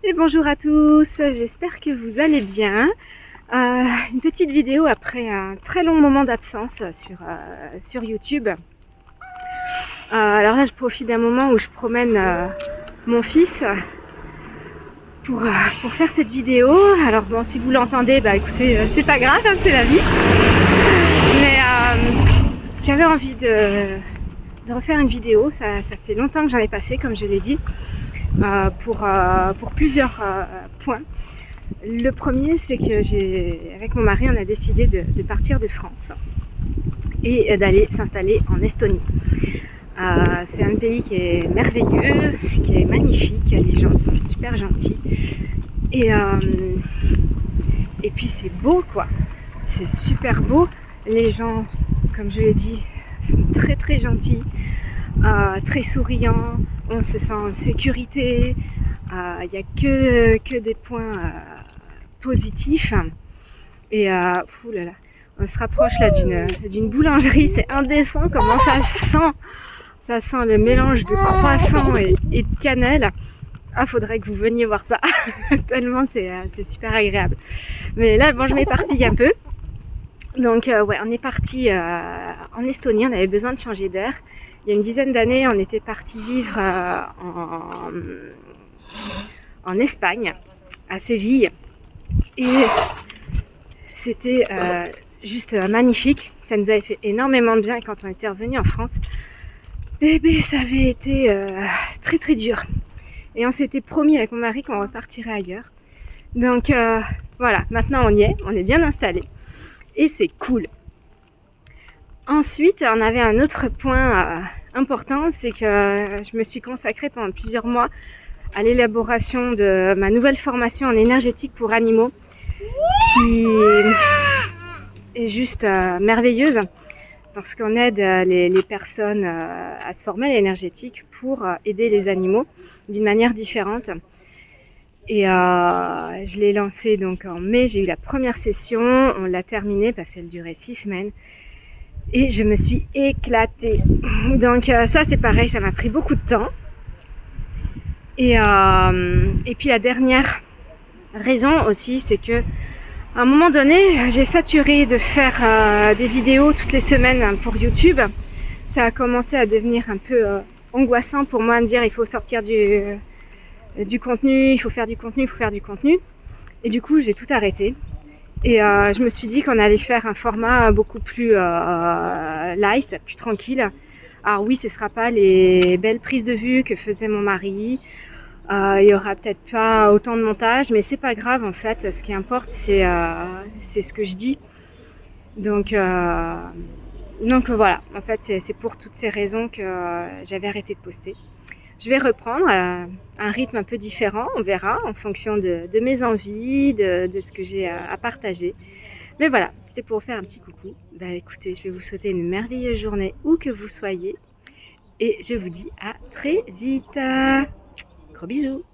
Et bonjour à tous, j'espère que vous allez bien. Une petite vidéo après un très long moment d'absence sur YouTube. Alors là, je profite d'un moment où je promène mon fils pour faire cette vidéo. Alors bon, si vous l'entendez, bah écoutez, c'est pas grave, hein, c'est la vie. Mais j'avais envie de refaire une vidéo, ça fait longtemps que j'en ai pas fait, comme je l'ai dit, pour plusieurs points. Le premier, c'est que avec mon mari, on a décidé de partir de France et d'aller s'installer en Estonie. C'est un pays qui est merveilleux, qui est magnifique, les gens sont super gentils et puis c'est beau quoi, c'est super beau. Les gens, comme je l'ai dit, sont très très gentils, très souriants, on se sent en sécurité, il n'y a que des points positifs. Et oulala, on se rapproche là d'une boulangerie, c'est indécent comment ça sent le mélange de croissant et de cannelle. Ah, faudrait que vous veniez voir ça, tellement c'est super agréable. Mais là, bon, je m'éparpille un peu. Donc ouais, on est parti en Estonie, on avait besoin de changer d'air. Il y a une dizaine d'années, on était parti vivre en Espagne, à Séville. Et c'était juste magnifique. Ça nous avait fait énormément de bien quand on était revenu en France. Et bien, ça avait été très très dur. Et on s'était promis avec mon mari qu'on repartirait ailleurs. Donc voilà, maintenant on y est, on est bien installé. Et c'est cool. Ensuite, on avait un autre point important, c'est que je me suis consacrée pendant plusieurs mois à l'élaboration de ma nouvelle formation en énergétique pour animaux, qui est juste merveilleuse, parce qu'on aide les personnes à se former à l'énergétique pour aider les animaux d'une manière différente. Et je l'ai lancée donc en mai, j'ai eu la première session, on l'a terminée parce qu'elle durait 6 semaines. Et je me suis éclatée. Donc ça c'est pareil, ça m'a pris beaucoup de temps. Et puis la dernière raison aussi, c'est que à un moment donné, j'ai saturé de faire des vidéos toutes les semaines pour YouTube. Ça a commencé à devenir un peu angoissant pour moi, me dire il faut sortir du contenu, il faut faire du contenu, il faut faire du contenu. Et du coup, j'ai tout arrêté. Et je me suis dit qu'on allait faire un format beaucoup plus light, plus tranquille. Alors oui, ce ne sera pas les belles prises de vue que faisait mon mari. Il n'y aura peut-être pas autant de montage, mais c'est pas grave en fait. Ce qui importe, c'est ce que je dis. Donc voilà, en fait, c'est pour toutes ces raisons que j'avais arrêté de poster. Je vais reprendre un rythme un peu différent, on verra, en fonction de mes envies, de ce que j'ai à partager. Mais voilà, c'était pour vous faire un petit coucou. Bah écoutez, je vais vous souhaiter une merveilleuse journée où que vous soyez. Et je vous dis à très vite. Gros bisous.